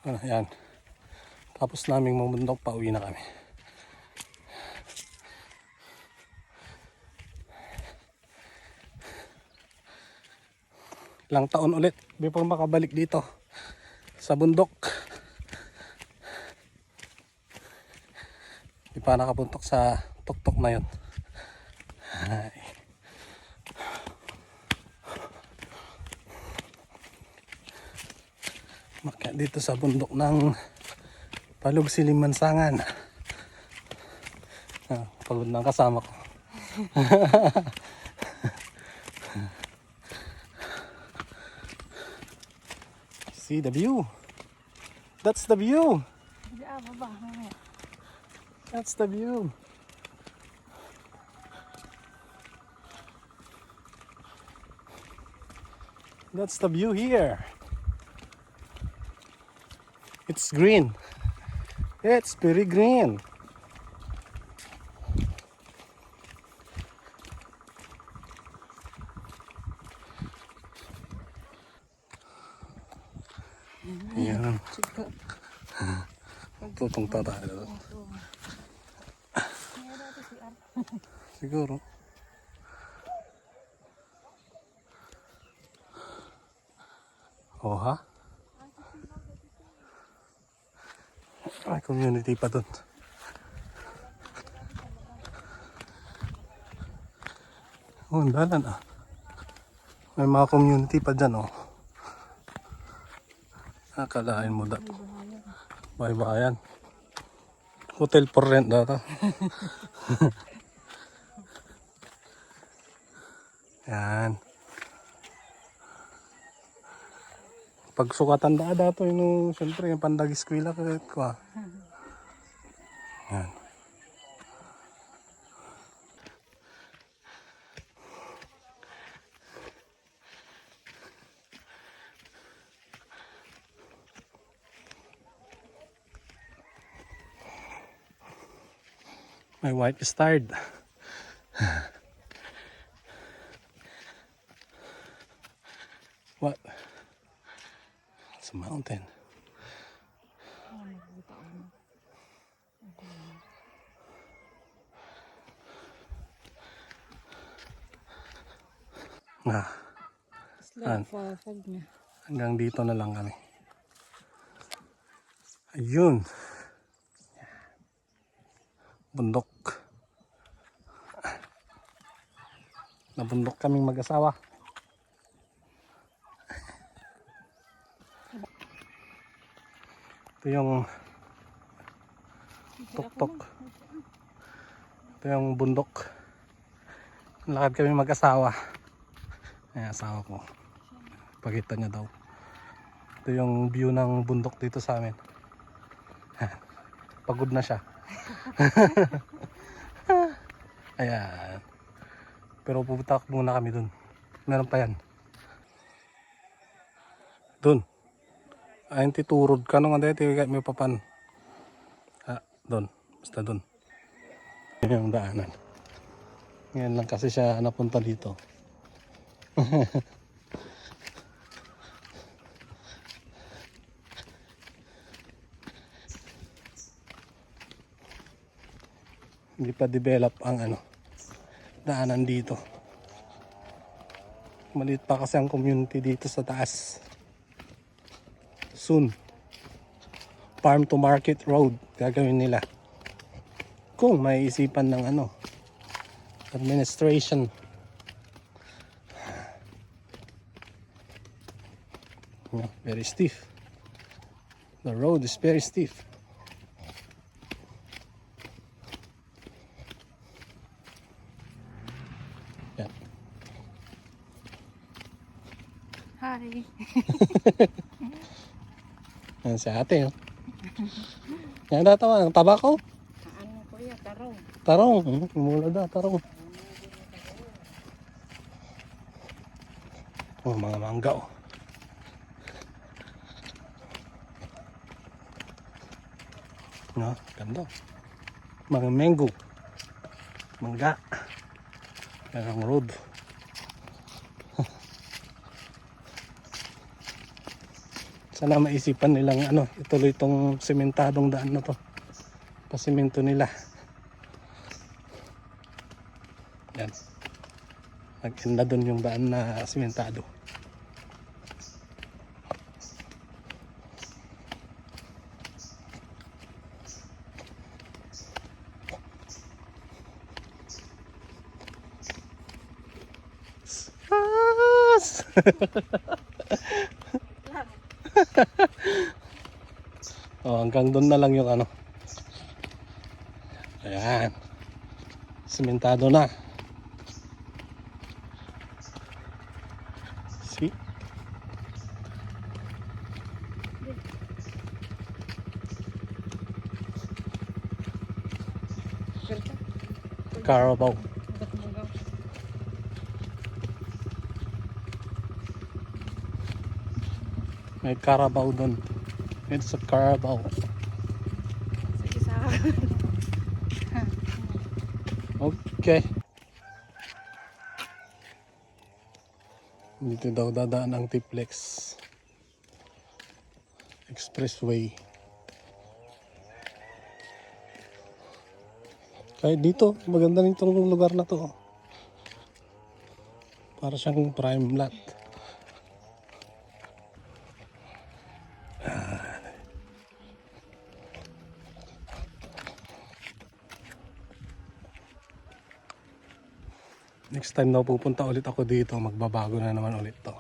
Ayan. Tapos naming mumundok, pauwi na kami. Ilang taon ulit before makabalik dito sa bundok. Di pa nakapuntok sa tuktok na yun. Ay. Makyat dito sa bundok ng Palug Silimansangan. Pagod na kasama ko. See the view. That's the view. That's the view. That's the view here. It's green. It's very green. Ayan. Tutong tayo. Siguro. Oh ha? Ay, community pa dun. Oh, ang dalan ah. May mga community pa dyan oh. Akalain mo daw. Bahay-bahayan. Hotel for rent data. Yan. Pagsukatan da dato yung siyempre yung pandag-eskwela kahit ko ah. Yan. My wife is tired. What? It's a mountain. Hanggang dito na lang kami. Ayun. Bundok. Nabundok kaming mag-asawa. Ito yung tuktok. Ito yung bundok. Lakad kami mag-asawa. Ay, asawa ko. Pakita niya daw. Ito yung view ng bundok dito sa amin. Pagod na siya. Ayan. Pero pupunta muna kami dun. Meron pa yan. Dun. Ayun titurod ka nung hindi may papan. Dun. Basta dun. Yun yung daanan. Ngayon lang kasi siya napunta dito. Hindi pa develop ang daanan dito. Maliit pa kasi ang community dito sa taas. Soon farm to market road gagawin nila kung may isipan ng administration. Very stiff. The road is very stiff. Hi. Yan si ate. Oh. Yan datawa, tabako. Ano kuya, tarong. Tarong. Mula da, tarong. Oh, mga mangga oh. No, ganda. Mga mango. Mangga. Yan ang road. Sana maisipan nilang ano, ituloy itong sementadong daan na to. Pasimento nila. Yan. Nag-end na dun yung daan na sementado. Oh, hanggang doon na lang yung ano. Ayan. Sementado na. See? Carabao. May Carabao doon. It's a Carabao. Isa. Okay. Dito daw dadaan ang Tiplex Expressway. Kahit dito, maganda rin itong lugar na to. Para siyang prime lot. Next time daw pupunta ulit ako dito, magbabago na naman ulit to.